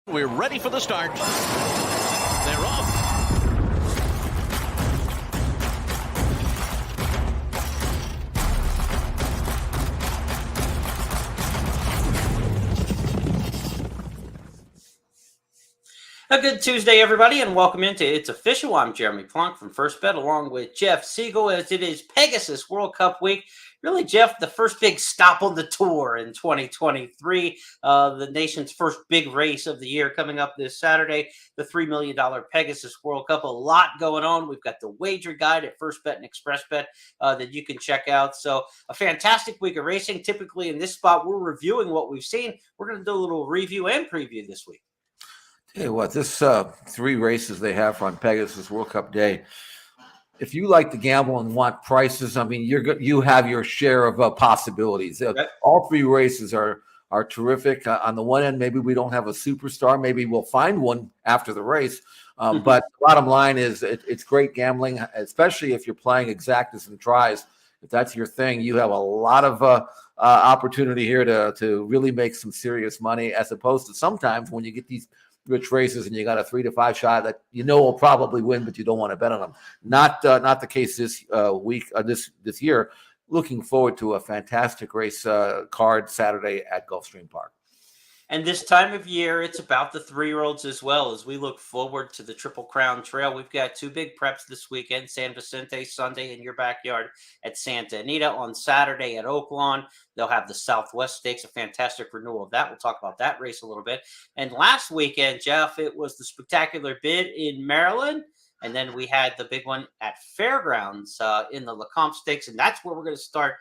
We're ready for the start. They're off. A good Tuesday, everybody, and welcome into It's Official. I'm Jeremy Plonk from First Bet, along with Jeff Siegel, as it is Pegasus World Cup week. Really, Jeff, the first big stop on the tour in 2023. The nation's first big race of the year coming up this Saturday, the $3 million Pegasus World Cup. A lot going on. We've got the wager guide at First Bet and Express Bet that you can check out. So a fantastic week of racing. Typically in this spot, we're reviewing what we've seen. We're going to do a little review and preview this week. Hey, what this 3 races they have on Pegasus World Cup Day. If you like to gamble and want prices, I mean, you have your share of possibilities. Okay. All 3 races are terrific. On the one end, maybe we don't have a superstar. Maybe we'll find one after the race. But the bottom line is it's great gambling, especially if you're playing exactas and tries. If that's your thing, you have a lot of opportunity here to really make some serious money, as opposed to sometimes when you get these rich races and you got a 3 to 5 shot that will probably win, but you don't want to bet on them. Not the case this week, this year. Looking forward to a fantastic race card Saturday at Gulfstream Park. And this time of year, it's about the 3-year-olds as well. As we look forward to the Triple Crown Trail, we've got 2 big preps this weekend: San Vicente Sunday in your backyard at Santa Anita, on Saturday at Oaklawn. They'll have the Southwest Stakes, a fantastic renewal of that. We'll talk about that race a little bit. And last weekend, Jeff, it was the Spectacular Bid in Maryland. And then we had the big one at Fairgrounds in the Lecomte Stakes. And that's where we're going to start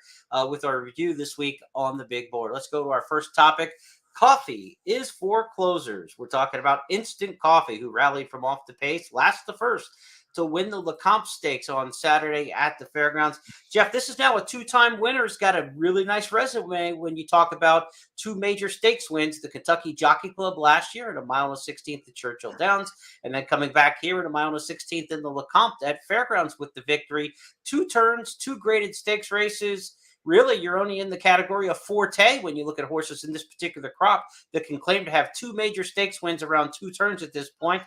with our review this week on the big board. Let's go to our first topic. Coffee is for closers. We're talking about Instant Coffee, who rallied from off the pace, last the first to win the Lecomte Stakes on Saturday at the Fairgrounds. Jeff, this is now a 2-time winner. He's got a really nice resume when you talk about 2 major stakes wins: the Kentucky Jockey Club last year at a mile and 16th at Churchill Downs, and then coming back here at a mile and 16th in the Lecomte at Fairgrounds with the victory. 2 turns, 2 graded stakes races. Really, you're only in the category of Forte when you look at horses in this particular crop that can claim to have 2 major stakes wins around 2 turns at this point.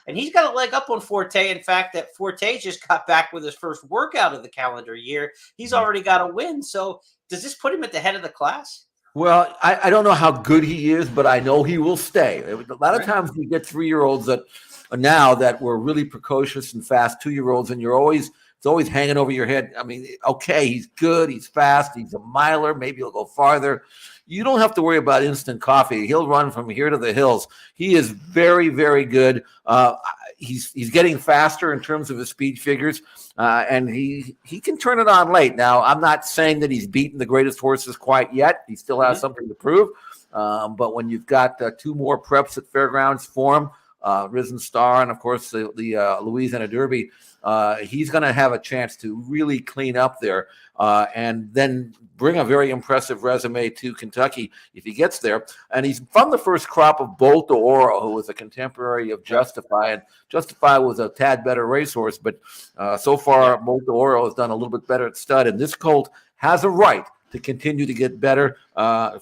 And he's got a leg up on Forte. In fact, that Forte just got back with his first workout of the calendar year. He's already got a win. So does this put him at the head of the class? Well, I don't know how good he is, but I know he will stay. A lot of times we get 3-year-olds that now that were really precocious and fast 2-year-olds, and it's always hanging over your head. I mean, okay, he's good, he's fast, he's a miler, maybe he'll go farther. You don't have to worry about Instant Coffee. He'll run from here to the hills. He is very, very good. He's getting faster in terms of his speed figures, and he can turn it on late. Now, I'm not saying that he's beaten the greatest horses quite yet. He still has something to prove. But when you've got 2 more preps at Fairgrounds for him, Risen Star, and of course the Louisiana Derby, he's going to have a chance to really clean up there and then bring a very impressive resume to Kentucky if he gets there. And he's from the first crop of Bolt d'Oro, who was a contemporary of Justify. And Justify was a tad better racehorse, but so far Bolt d'Oro has done a little bit better at stud. And this colt has a right to continue to get better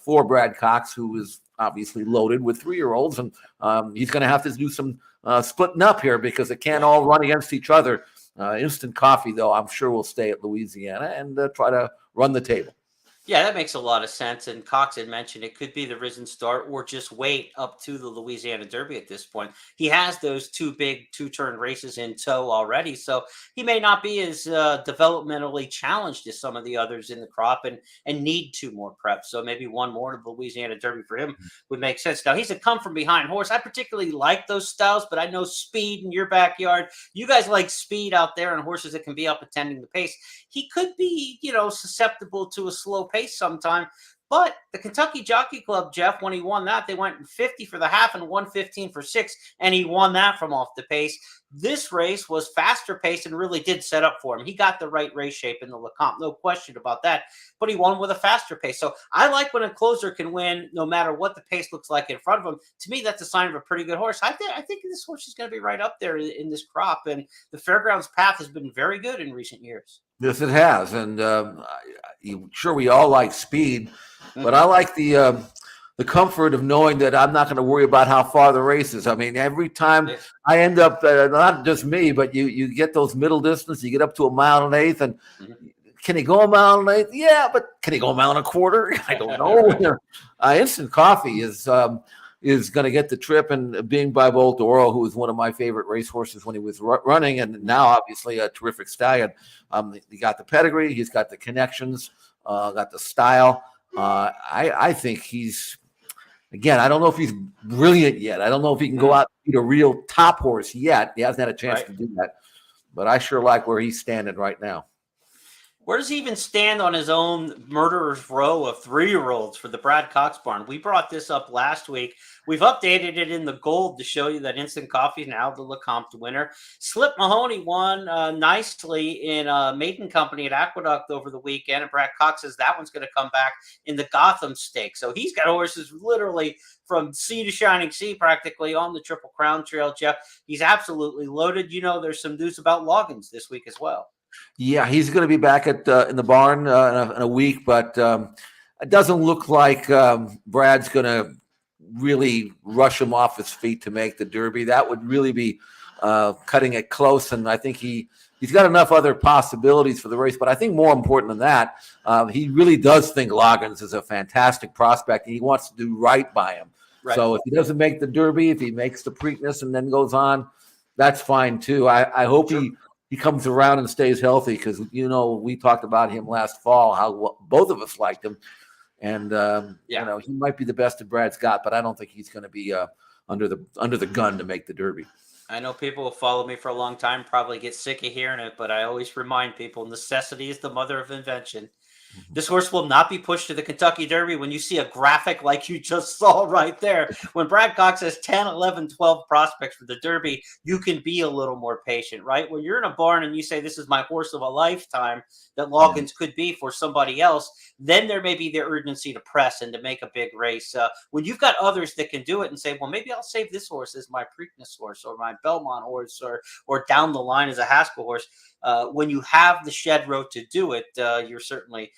for Brad Cox, who is obviously loaded with 3-year-olds. And he's going to have to do some splitting up here because it can't all run against each other. Instant Coffee, though, I'm sure will stay at Louisiana and try to run the table. Yeah, that makes a lot of sense. And Cox had mentioned it could be the Risen Star or just wait up to the Louisiana Derby at this point. He has those 2 big 2-turn races in tow already, so he may not be as developmentally challenged as some of the others in the crop and need 2 more preps. So maybe 1 more to the Louisiana Derby for him would make sense. Now, he's a come-from-behind horse. I particularly like those styles, but I know speed in your backyard. You guys like speed out there and horses that can be up attending the pace. He could be, susceptible to a slow pace sometime. But the Kentucky Jockey Club, Jeff, when he won that, they went 50 for the half and 115 for 6, and he won that from off the pace. This race was faster paced and really did set up for him. He got the right race shape in the Lecomte, no question about that, but he won with a faster pace. So I like when a closer can win no matter what the pace looks like in front of him. To me, that's a sign of a pretty good horse. I think this horse is going to be right up there in this crop, and the Fairgrounds path has been very good in recent years. Yes, it has, and sure we all like speed, but I like the the comfort of knowing that I'm not going to worry about how far the race is. I mean, every time I end up, not just me, but you get those middle distance, you get up to a mile and an eighth, and can he go a mile and an eighth? Yeah, but can he go a mile and a quarter? I don't know. Instant Coffee is going to get the trip, and being by Bolt Oro, who was one of my favorite racehorses when he was running, and now obviously a terrific stallion. He got the pedigree, he's got the connections, got the style. I think he's, again, I don't know if he's brilliant yet. I don't know if he can go out and beat a real top horse yet. He hasn't had a chance to do that, but I sure like where he's standing right now. Where does he even stand on his own murderer's row of 3-year-olds for the Brad Cox barn? We brought this up last week. We've updated it in the gold to show you that Instant Coffee is now the Lecomte winner. Slip Mahoney won nicely in Maiden Company at Aqueduct over the weekend, and Brad Cox says that one's going to come back in the Gotham Stakes. So he's got horses literally from sea to shining sea practically on the Triple Crown Trail, Jeff. He's absolutely loaded. You know, there's some news about Loggins this week as well. Yeah, he's going to be back at in the barn in a week, but it doesn't look like Brad's going to really rush him off his feet to make the Derby. That would really be cutting it close, and I think he's got enough other possibilities for the race. But I think more important than that, he really does think Loggins is a fantastic prospect, and he wants to do right by him. Right. So if he doesn't make the Derby, if he makes the Preakness and then goes on, that's fine too. I hope he comes around and stays healthy, because, you know, we talked about him last fall, how both of us liked him. And, you know, he might be the best that Brad's got, but I don't think he's going to be under the gun to make the Derby. I know people who followed me for a long time probably get sick of hearing it, but I always remind people necessity is the mother of invention. This horse will not be pushed to the Kentucky Derby when you see a graphic like you just saw right there. When Brad Cox has 10, 11, 12 prospects for the Derby, you can be a little more patient, right? When you're in a barn and you say, this is my horse of a lifetime that Loggins could be for somebody else, then there may be the urgency to press and to make a big race. When you've got others that can do it and say, well, maybe I'll save this horse as my Preakness horse or my Belmont horse or down the line as a Haskell horse. When you have the shed row to do it, you're certainly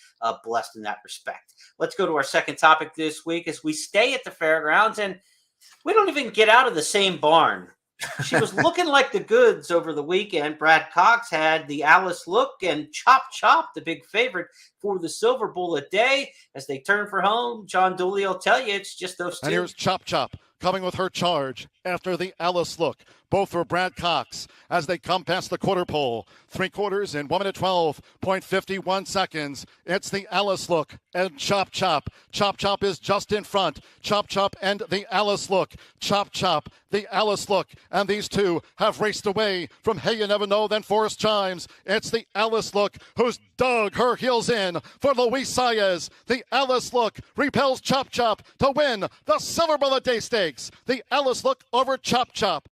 blessed in that respect. Let's go to our second topic this week as we stay at the fairgrounds, and we don't even get out of the same barn. She was looking like the goods over the weekend. Brad Cox had the Alice Look and Chop Chop, the big favorite for the Silver Bullet Day. As they turn for home, John Dooley will tell you it's just those two. And here's Chop Chop coming with her charge after the Alice Look. Both for Brad Cox as they come past the quarter pole. 3/4 in 1 minute 12.51 seconds. It's the Alice Look and Chop Chop. Chop Chop is just in front. Chop Chop and the Alice Look. Chop Chop, the Alice Look. And these two have raced away from Hey You Never Know Then Forest Chimes. It's the Alice Look who's dug her heels in for Luis Saez. The Alice Look repels Chop Chop to win the Silver Bullet Day Stakes. The Alice Look over Chop Chop.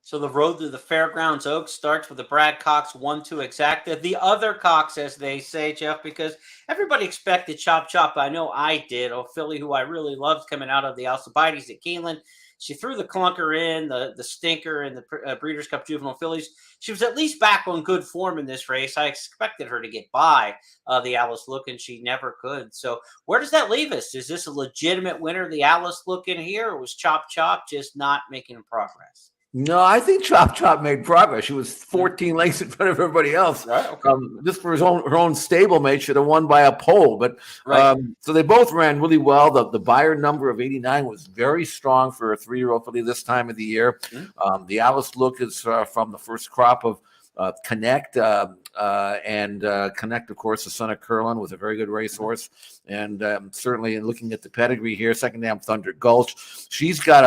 So the road to the Fairgrounds Oaks starts with the Brad Cox 1-2 exacta. The other Cox, as they say, Jeff, because everybody expected Chop Chop. I know I did. A filly who I really loved coming out of the Alcibiades at Keeneland. She threw the clunker in, the stinker in the Breeders' Cup Juvenile Fillies. She was at least back on good form in this race. I expected her to get by the Alice Look, and she never could. So where does that leave us? Is this a legitimate winner, the Alice Look in here, or was Chop Chop just not making progress? No, I think Chop Chop made progress. She was 14 lengths in front of everybody else. Right, okay. Just for her own stablemate, should have won by a pole. But so they both ran really well. The buyer number of 89 was very strong for a 3-year-old filly this time of the year. The Alice Look is from the first crop of Connect, and Connect, of course, the son of Curlin, was a very good racehorse. And certainly in looking at the pedigree here, Second Dam Thunder Gulch, she's got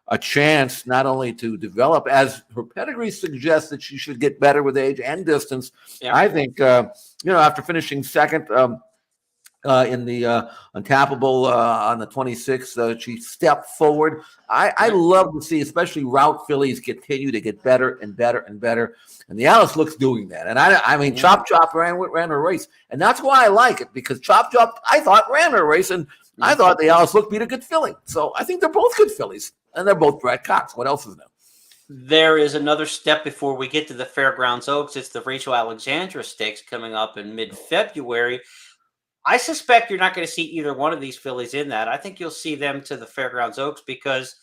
a chance not only to develop, as her pedigree suggests that she should get better with age and distance. Yeah. I think, after finishing second in the Untappable on the 26th, she stepped forward. I love to see, especially route fillies, continue to get better and better and better. And the Alice Look's doing that. And I mean, Chop Chop ran her race. And that's why I like it, because Chop Chop, I thought, ran her race. And I thought the Alice Look beat a good filly. So I think they're both good fillies. And they're both Brad Cox. What else is new? There is another step before we get to the Fairgrounds Oaks. It's the Rachel Alexandra Stakes coming up in mid-February. I suspect you're not going to see either one of these fillies in that. I think you'll see them to the Fairgrounds Oaks because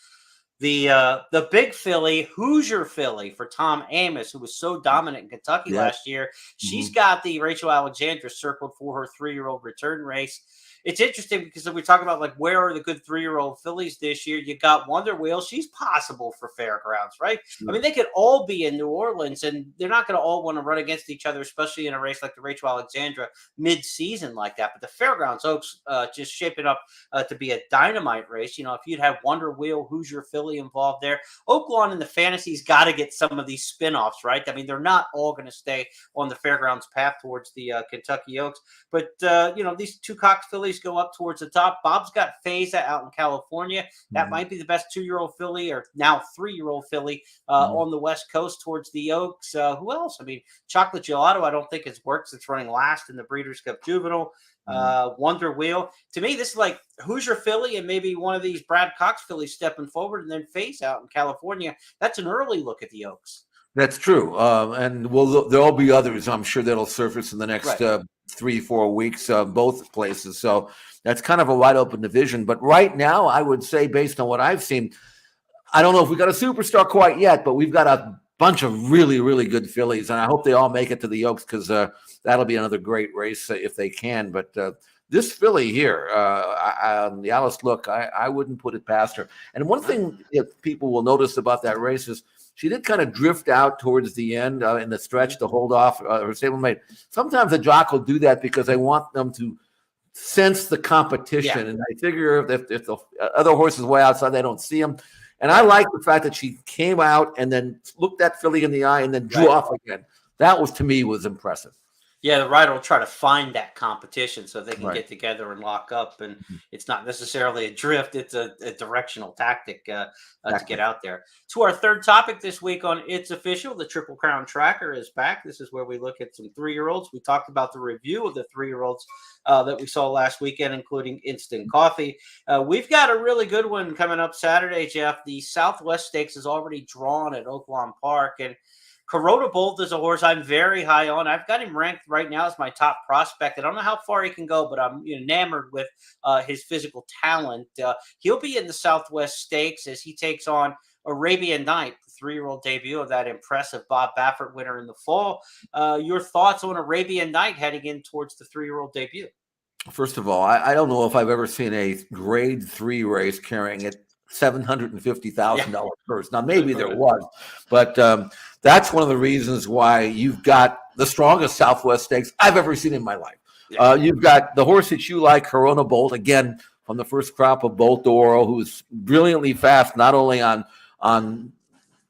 the big filly, Hoosier filly for Tom Amos, who was so dominant in Kentucky Yes. last year, she's Mhm. got the Rachel Alexandra circled for her 3-year-old return race. It's interesting because we talk about like where are the good 3-year-old fillies this year. You got Wonder Wheel; she's possible for Fairgrounds, right? I Sure. mean, they could all be in New Orleans, and they're not going to all want to run against each other, especially in a race like the Rachel Alexandra mid-season like that. But the Fairgrounds Oaks just shaping up to be a dynamite race. You know, if you'd have Wonder Wheel, Hoosier filly involved there, Oaklawn and the Fantasy's got to get some of these spin-offs, right? I mean, they're not all going to stay on the Fairgrounds path towards the Kentucky Oaks. But, these two Cox fillies go up towards the top. Bob's got Feza out in California. That Mhm. might be the best 2-year-old filly or now 3-year-old filly Mhm. on the West Coast towards the Oaks. Who else? I mean, Chocolate Gelato, I don't think it's works. It's running last in the Breeders' Cup Juvenile. Mhm. Wonder Wheel. To me, this is like Hoosier Philly and maybe one of these Brad Cox fillies stepping forward and then face out in California. That's an early look at the Oaks. That's true. And there'll be others, I'm sure, that'll surface in the next Right. 3-4 weeks, both places. So that's kind of a wide open division. But right now, I would say, based on what I've seen, I don't know if we got a superstar quite yet, but we've got a bunch of really, really good fillies, and I hope they all make it to the Oaks because that'll be another great race if they can. But this filly here, the Alice Look, I wouldn't put it past her. And one thing that people will notice about that race is she did kind of drift out towards the end in the stretch to hold off her stablemate. Sometimes a jock will do that because they want them to sense the competition, Yeah. and I figure if the other horses way outside, they don't see them. And I like the fact that she came out and then looked that filly in the eye and then drew Right. off again. That was, to me, was impressive. Yeah, the rider will try to find that competition so they can Right. get together and lock up. And it's not necessarily a drift, it's a directional tactic to Exactly. get out there. To our third topic this week on It's Official, the Triple Crown Tracker is back. This is where we look at some 3-year-olds. We talked about the review of the 3-year-olds that we saw last weekend, including Instant Coffee. We've got a really good one coming up Saturday, Jeff. The Southwest Stakes is already drawn at Oaklawn Park. And Corona Bolt is a horse I'm very high on. I've got him ranked right now as my top prospect. I don't know how far he can go, but I'm enamored with his physical talent. He'll be in the Southwest Stakes as he takes on Arabian Night, the 3-year-old debut of that impressive Bob Baffert winner in the fall. Your thoughts on Arabian Night heading in towards the 3-year-old debut? First of all, I don't know if I've ever seen a grade 3 race carrying it $750,000 purse. Now, maybe there was, but that's one of the reasons why you've got the strongest Southwest Stakes I've ever seen in my life. Yeah. You've got the horse that you like, Corona Bolt, again from the first crop of Bolt Oro, who's brilliantly fast, not only on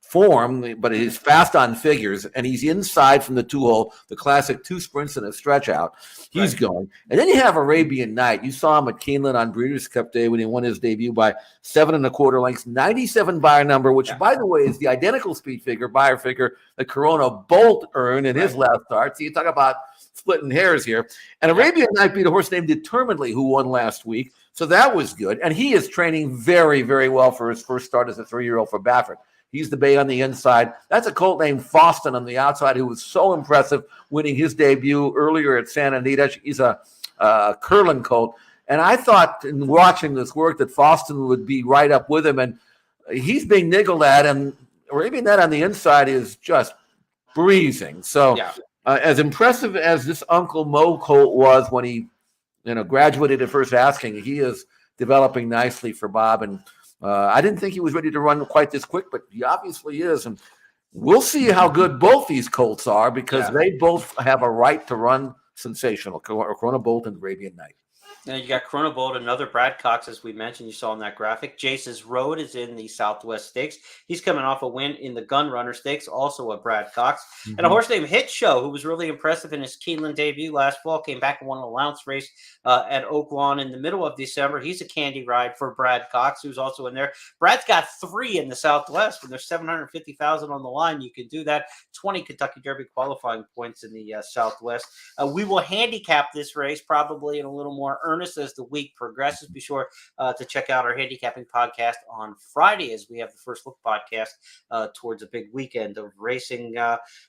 form, but he's fast on figures, and he's inside from the 2-hole, the classic 2 sprints and a stretch out. He's going. And then you have Arabian Night. You saw him at Keeneland on Breeders' Cup Day when he won his debut by 7 1/4 lengths, 97 Beyer number, which, by the way, is the identical speed figure, Beyer figure, that Corona Bolt earned in his last start. So you talk about splitting hairs here. And Arabian Night beat a horse named Determinedly, who won last week. So that was good. And he is training very, very well for his first start as a 3-year-old for Baffert. He's the bay on the inside. That's a colt named Foston on the outside who was so impressive winning his debut earlier at Santa Anita. He's a curling colt. And I thought in watching this work that Foston would be right up with him. And he's being niggled at. And Arabian Night on the inside is just breezing. So as impressive as this Uncle Mo colt was when he graduated at first asking, he is developing nicely for Bob. And I didn't think he was ready to run quite this quick, but he obviously is. And we'll see how good both these colts are because they both have a right to run sensational. Corona Bolt and Arabian Night. Now you got Corona Bolt, another Brad Cox, as we mentioned, you saw in that graphic. Jace's Road is in the Southwest Stakes. He's coming off a win in the Gun Runner Stakes, also a Brad Cox. And a horse named Hit Show, who was really impressive in his Keeneland debut last fall, came back and won an allowance race at Oaklawn in the middle of December. He's a candy ride for Brad Cox, who's also in there. Brad's got 3 in the Southwest. When there's $750,000 on the line, you can do that. 20 Kentucky Derby qualifying points in the Southwest. We will handicap this race probably in a little more earnest as the week progresses. Be sure to check out our handicapping podcast on Friday as we have the First Look podcast towards a big weekend of racing.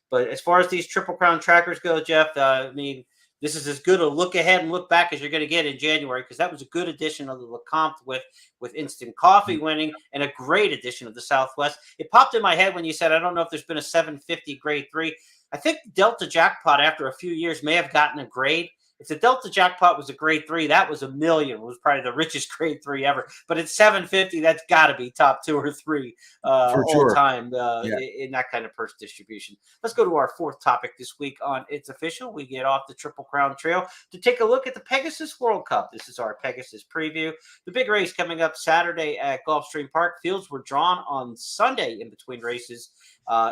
But as far as these Triple Crown trackers go, Jeff, I mean, this is as good a look ahead and look back as you're going to get in January, because that was a good addition of the Lecomte with Instant Coffee winning, and a great addition of the Southwest. It popped in my head when you said, I don't know if there's been a 750 grade 3. I think Delta Jackpot, after a few years, may have gotten a grade. If the Delta Jackpot was a grade 3, that was $1 million. It was probably the richest grade 3 ever. But at 750, that's got to be top 2 or 3 all time in that kind of purse distribution. Let's go to our fourth topic this week on It's Official. We get off the Triple Crown Trail to take a look at the Pegasus World Cup. This is our Pegasus preview. The big race coming up Saturday at Gulfstream Park. Fields were drawn on Sunday in between races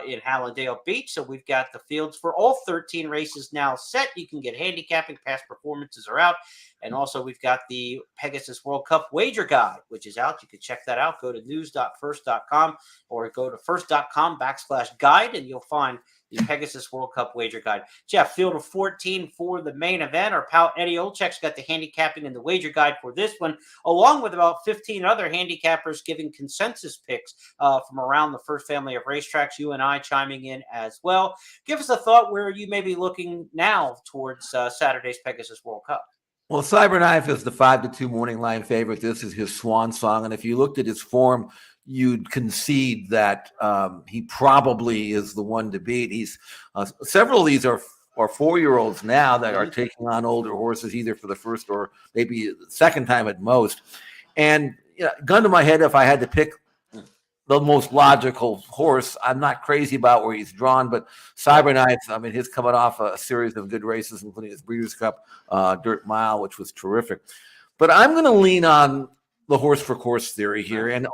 in Hallandale Beach. So we've got the fields for all 13 races now set. You can get handicapping. Past performances are out. And also we've got the Pegasus World Cup wager guide, which is out. You can check that out. Go to news.first.com or go to first.com/guide, and you'll find the Pegasus World Cup wager guide. Jeff, field of 14 for the main event. Our pal Eddie Olczyk's got the handicapping and the wager guide for this one, along with about 15 other handicappers giving consensus picks from around the first family of racetracks. You and I chiming in as well. Give us a thought where you may be looking now towards Saturday's Pegasus World Cup. Well, Cyberknife is the 5-2 morning line favorite. This is his swan song. And if you looked at his form, you'd concede that he probably is the one to beat. He's several of these are 4-year-olds now that are taking on older horses, either for the first or maybe the second time at most. And gun to my head, if I had to pick the most logical horse, I'm not crazy about where he's drawn, but Cyberknife, I mean, he's coming off a series of good races, including his Breeders' Cup Dirt Mile, which was terrific. But I'm going to lean on the horse for course theory here. And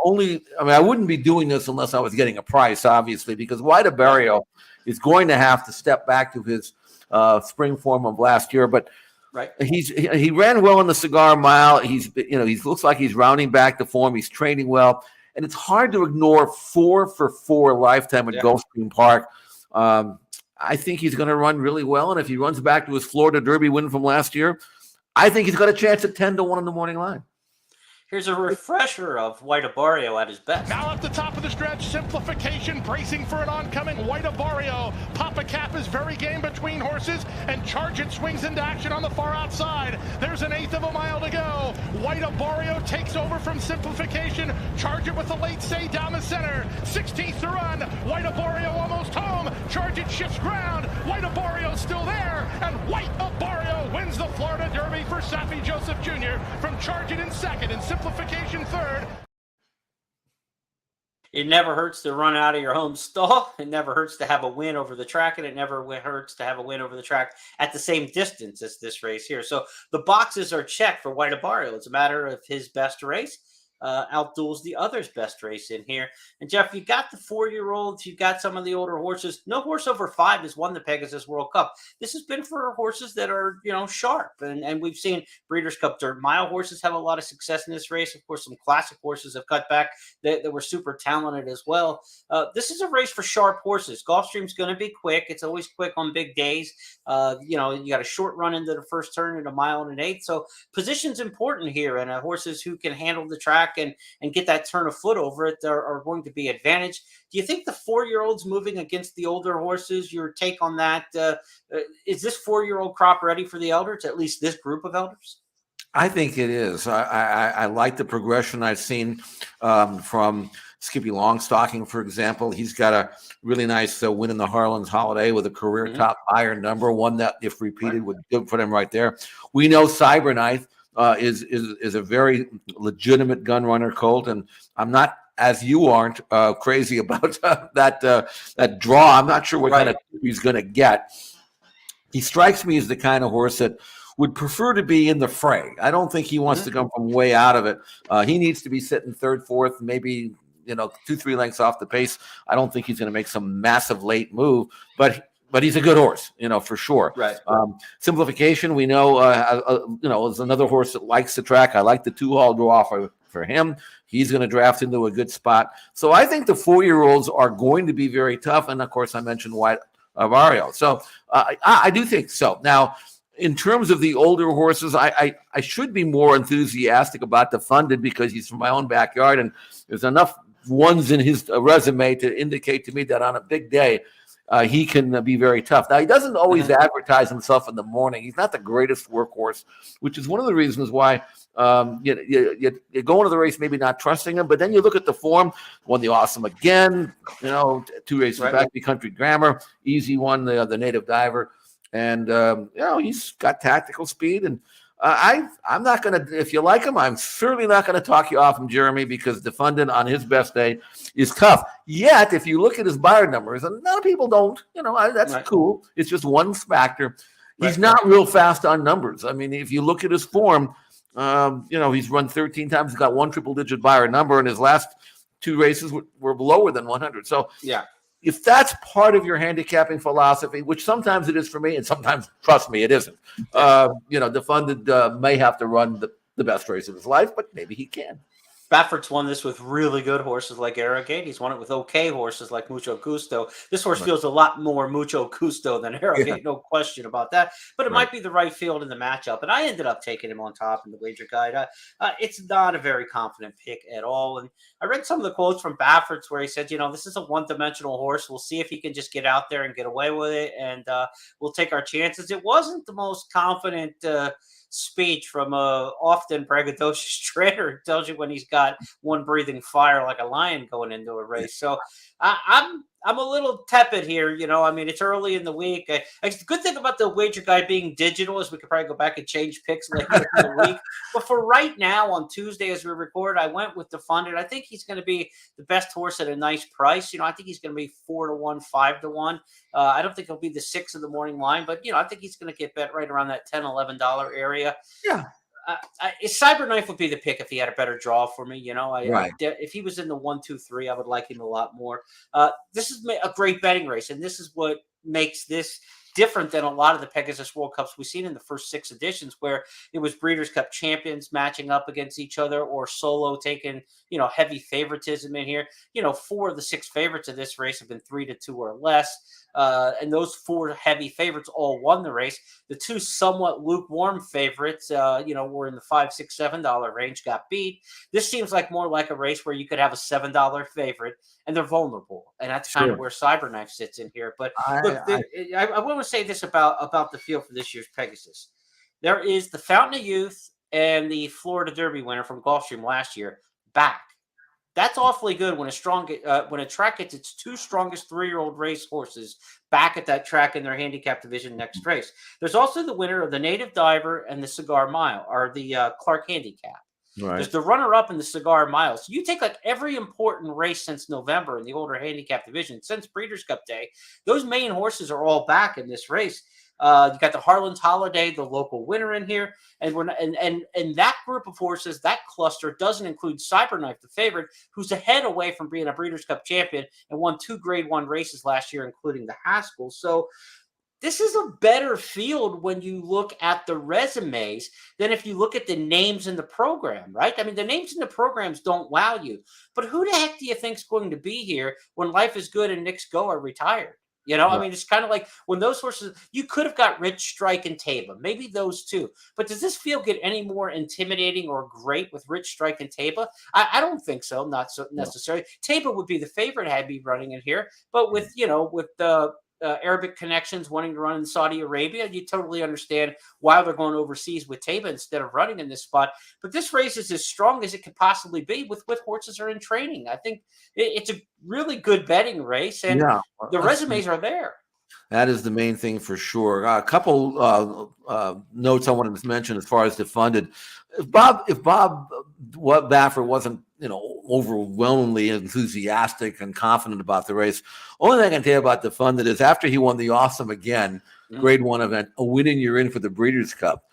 I wouldn't be doing this unless I was getting a price, obviously, because White Barrio is going to have to step back to his spring form of last year. But he ran well in the Cigar Mile. He looks like he's rounding back the form. He's training well. And it's hard to ignore 4 for 4 lifetime at Gulfstream Park. I think he's going to run really well. And if he runs back to his Florida Derby win from last year, I think he's got a chance at 10-1 in the morning line. Here's a refresher of White Barrio at his best. Now at the top of the stretch, Simplification bracing for an oncoming White Barrio. Papa Cap is very game between horses, and Charge It swings into action on the far outside. There's an 1/8 of a mile to go. White Barrio takes over from Simplification. Charge It with a late say down the center. 16th to run. White Barrio almost home. Charge It shifts ground. White Barrio still there, and White Barrio wins the Florida Derby for Saffie Joseph Jr. from Charge It in second and Simplification third. It never hurts to run out of your home stall. It never hurts to have a win over the track, and it never hurts to have a win over the track at the same distance as this race here. So the boxes are checked for White Barrio. It's a matter of his best race outduels the other's best race in here. And Jeff, you got the 4-year-olds, you've got some of the older horses. No horse over 5 has won the Pegasus World Cup. This has been for horses that are, sharp. And we've seen Breeders' Cup Dirt Mile horses have a lot of success in this race. Of course, some classic horses have cut back that were super talented as well. This is a race for sharp horses. Gulfstream's going to be quick. It's always quick on big days. You got a short run into the first turn at 1 1/8. So position's important here, and horses who can handle the track and get that turn of foot over it are going to be advantaged. Do you think the 4-year-olds moving against the older horses, your take on that, is this 4-year-old crop ready for the elders, at least this group of elders? I think it is. I like the progression I've seen from Skippy Longstocking, for example. He's got a really nice win in the Harlan's Holiday with a career top iron number, one that, if repeated, would put him right there. We know Cyberknife is a very legitimate gun runner colt, and I'm not, as you aren't, crazy about that draw. I'm not sure what kind of he's going to get. He strikes me as the kind of horse that would prefer to be in the fray. I don't think he wants to come from way out of it. He needs to be sitting 3rd, 4th, maybe 2-3 lengths off the pace. I don't think he's going to make some massive late move, but he's a good horse, for sure. Right. Simplification, we know, is another horse that likes the track. I like the 2-hole draw for him. He's going to draft into a good spot. So I think the 4-year-olds are going to be very tough. And of course, I mentioned White Barrio. So I do think so. Now, in terms of the older horses, I should be more enthusiastic about the Funded because he's from my own backyard, and there's enough ones in his resume to indicate to me that on a big day, he can be very tough. Now, he doesn't always advertise himself in the morning. He's not the greatest workhorse, which is one of the reasons why you go into the race maybe not trusting him. But then you look at the form, won the Awesome again, 2 races back, the Country Grammar, easy one, the Native Diver. And, he's got tactical speed. And I'm not going to, if you like him, I'm certainly not going to talk you off him, Jeremy, because Defunded on his best day is tough. Yet, if you look at his buyer numbers, and a lot of people don't, that's cool. It's just one factor. He's not real fast on numbers. I mean, if you look at his form, he's run 13 times. He's got one triple-digit buyer number, and his last 2 races were lower than 100. So, if that's part of your handicapping philosophy, which sometimes it is for me, and sometimes, trust me, it isn't. Defunded may have to run the best race of his life, but maybe he can. Baffert's won this with really good horses like Arrogate. He's won it with okay horses like Mucho Gusto. This horse feels a lot more Mucho Gusto than Arrogate, no question about that. But it might be the right field in the matchup. And I ended up taking him on top in the wager guide. It's not a very confident pick at all. And I read some of the quotes from Baffert's where he said, this is a one-dimensional horse. We'll see if he can just get out there and get away with it. And we'll take our chances. It wasn't the most confident speech from a often braggadocious trainer who tells you when he's got one breathing fire like a lion going into a race. So I'm a little tepid here. It's early in the week. The good thing about the wager guide being digital is we could probably go back and change picks later in the week. But for right now, on Tuesday as we record, I went with Defunded. I think he's going to be the best horse at a nice price. I think he's going to be 4-1, 5-1. I don't think he'll be the 6 in the morning line, but I think he's going to get bet right around that $10, $11 area. Yeah. Cyberknife would be the pick if he had a better draw for me. If he was in the 1, 2, 3, I would like him a lot more. This is a great betting race, and this is what makes this different than a lot of the Pegasus World Cups we've seen in the first 6 editions, where it was Breeders' Cup champions matching up against each other, or solo taking, heavy favoritism in here. 4 of the 6 favorites of this race have been 3-2 or less. And those 4 heavy favorites all won the race. The 2 somewhat lukewarm favorites, were in the $5, $6, $7 range, got beat. This seems like more like a race where you could have a $7 favorite and they're vulnerable. And that's kind of where Cyberknife sits in here. But I want to say this about the field for this year's Pegasus. There is the Fountain of Youth and the Florida Derby winner from Gulfstream last year back. That's awfully good when a track gets its 2 strongest 3-year-old race horses back at that track in their handicap division next race. There's also the winner of the Native Diver and the Cigar Mile, or the Clark Handicap. Right. There's the runner-up in the Cigar Mile. So you take every important race since November in the older handicap division, since Breeders' Cup Day, those main horses are all back in this race. You got the Harlan's Holiday, the local winner in here, and that group of horses, that cluster doesn't include Cyberknife, the favorite, who's a head away from being a Breeders' Cup champion and won 2 Grade 1 races last year, including the Haskell. So this is a better field when you look at the resumes than if you look at the names in the program, right? I mean, the names in the programs don't wow you, but who the heck do you think's going to be here when Life is Good and Nick's Go are retired? I mean, it's kind of like when those horses, you could have got Rich Strike and Taba, maybe those 2. But does this field get any more intimidating or great with Rich Strike and Taba? I don't think so, not so necessarily. Taba would be the favorite had be running in here, but with the Arabic connections wanting to run in Saudi Arabia, you totally understand why they're going overseas with Taba instead of running in this spot. But this race is as strong as it could possibly be with horses are in training. I think it's a really good betting race, and the resumes are there. That is the main thing for sure. A couple notes I wanted to mention as far as Defunded. If Bob Baffert wasn't, overwhelmingly enthusiastic and confident about the race, only thing I can tell you about Defunded is after he won the Awesome again, Grade 1 event, a win and you're in for the Breeders' Cup.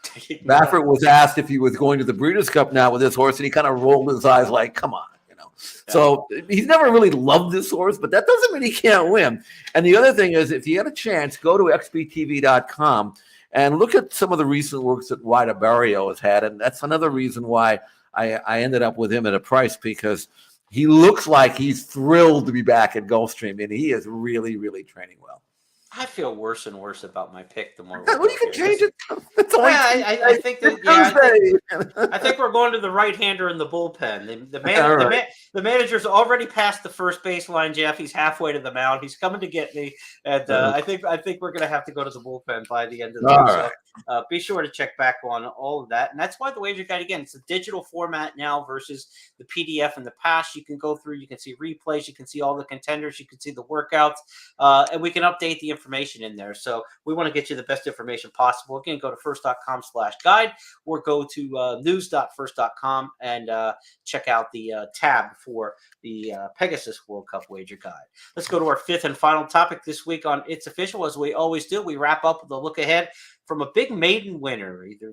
Baffert was asked if he was going to the Breeders' Cup now with this horse, and he kind of rolled his eyes like, come on. So he's never really loved this horse, but that doesn't mean he can't win. And the other thing is, if you had a chance, go to xbtv.com and look at some of the recent works that Wida Barrio has had. And that's another reason why I ended up with him at a price, because he looks like he's thrilled to be back at Gulfstream, and he is really, really training well. I feel worse and worse about my pick the more we Well, go you can here. change it. It's only I think that I think we're going to the right-hander in the bullpen. The manager's already passed the first baseline, Jeff. He's halfway to the mound. He's coming to get me, and I think we're going to have to go to the bullpen by the end of the week. Right. So be sure to check back on all of that. And that's why the wager guide, again, it's a digital format now versus the PDF in the past. You can go through, you can see replays, you can see all the contenders, you can see the workouts, and we can update the information in there. So we want to get you the best information possible. Again, go to first.com/guide or go to news.first.com and check out the tab for the Pegasus World Cup wager guide. Let's go to our fifth and final topic this week on It's Official. As we always do, we wrap up with a look ahead from a big maiden winner, either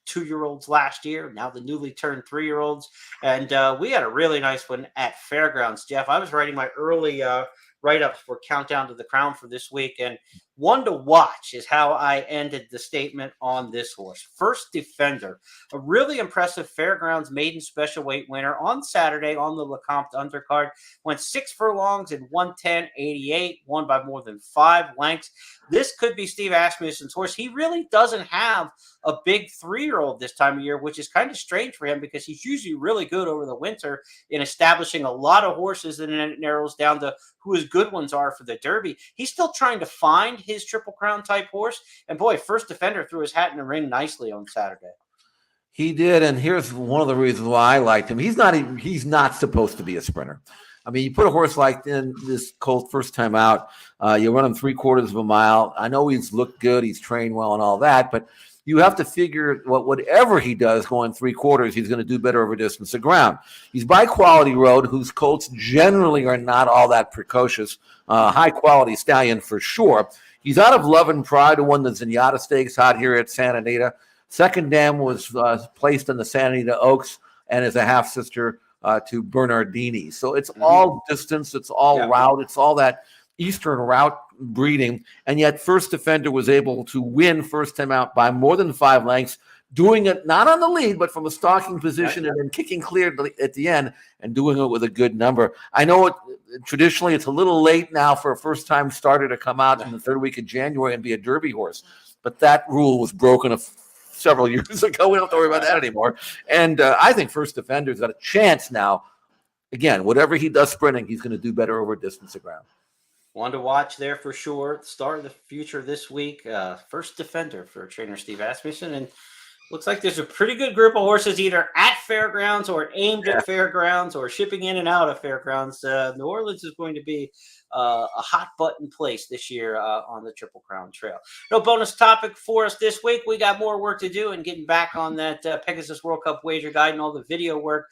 2-year-olds last year, now the newly turned 3-year-olds. And we had a really nice one at Fairgrounds, Jeff. I was writing my early write-ups for Countdown to the Crown for this week, and one to watch is how I ended the statement on this horse. First Defender, a really impressive Fairgrounds maiden special weight winner on Saturday on the Lecomte undercard. Went 6 furlongs in 1:10.88, won by more than 5 lengths. This could be Steve Asmussen's horse. He really doesn't have a big 3-year-old this time of year, which is kind of strange for him because he's usually really good over the winter in establishing a lot of horses, and then it narrows down to who his good ones are for the Derby. He's still trying to find his Triple Crown type horse. And boy, First Defender threw his hat in the ring nicely on Saturday. He did, and here's one of the reasons why I liked him. He's not supposed to be a sprinter. I mean, you put a horse like this colt first time out, you run him 3/4 of a mile. I know he's looked good, he's trained well and all that, but you have to figure whatever he does going 3/4, he's going to do better over distance of ground. He's by Quality Road, whose colts generally are not all that precocious. High quality stallion for sure. He's out of Love and Pride, who won the Zenyatta Stakes out here at Santa Anita. Second dam was placed in the Santa Anita Oaks and is a half sister to Bernardini. So it's all distance, it's all route, it's all that Eastern route breeding, and yet First Defender was able to win first time out by more than 5 lengths, doing it not on the lead, but from a stalking position and then kicking clear at the end and doing it with a good number. I know traditionally it's a little late now for a first-time starter to come out in the third week of January and be a Derby horse, but that rule was broken several years ago. We don't have to worry about that anymore. And I think First Defender's got a chance now. Again, whatever he does sprinting, he's going to do better over distance of ground. One to watch there for sure. Start of the future this week. First Defender for trainer Steve Asmussen. And looks like there's a pretty good group of horses either at Fairgrounds or aimed at Fairgrounds or shipping in and out of Fairgrounds. New Orleans is going to be a hot button place this year on the Triple Crown Trail. No bonus topic for us this week. We got more work to do and getting back on that Pegasus World Cup wager guide and all the video work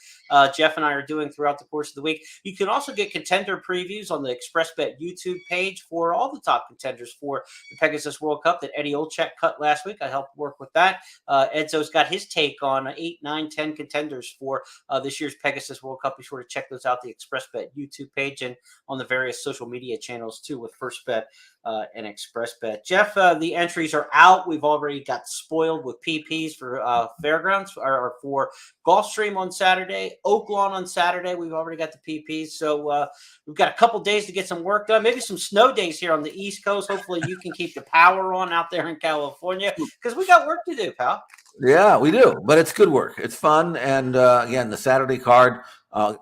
Jeff and I are doing throughout the course of the week. You can also get contender previews on the ExpressBet YouTube page for all the top contenders for the Pegasus World Cup that Eddie Olczyk cut last week. I helped work with that. Edzo's got his take on 8, 9, 10 contenders for this year's Pegasus World Cup. Be sure to check those out, the ExpressBet YouTube page and on the various social media channels too with First Bet and ExpressBet. Jeff, the entries are out. We've already got spoiled with PPs for Fairgrounds or for Gulfstream on Saturday, Oaklawn on Saturday. We've already got the PPs. So we've got a couple days to get some work done. Maybe some snow days here on the East Coast. Hopefully you can keep the power on out there in California because we got work to do, pal. Yeah, we do, but it's good work. It's fun. And again, the Saturday card,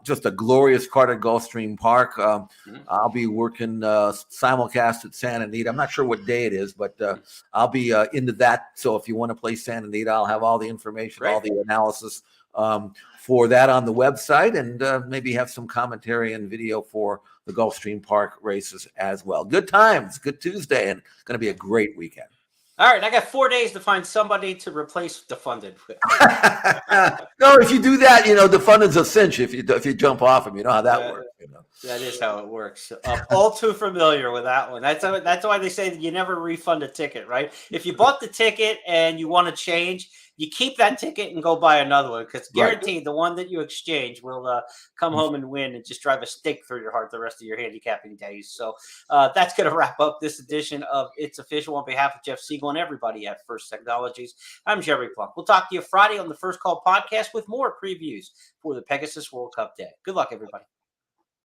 just a glorious card at Gulfstream Park. I'll be working simulcast at Santa Anita. I'm not sure what day it is, but I'll be into that. So if you want to play Santa Anita, I'll have all the information, all the analysis for that on the website, and maybe have some commentary and video for the Gulfstream Park races as well. Good times, good Tuesday, and going to be a great weekend. All right, I got 4 days to find somebody to replace Defunded with. No, if you do that, Defunded's a cinch if you jump off him. You know how that works. That is how it works. All too familiar with that one. That's why they say that you never refund a ticket, right? If you bought the ticket and you want to change, you keep that ticket and go buy another one because guaranteed the one that you exchange will come home and win and just drive a stake through your heart the rest of your handicapping days. So that's going to wrap up this edition of It's Official. On behalf of Jeff Siegel and everybody at First Technologies, I'm Jeremy Plonk. We'll talk to you Friday on the First Call podcast with more previews for the Pegasus World Cup Day. Good luck, everybody.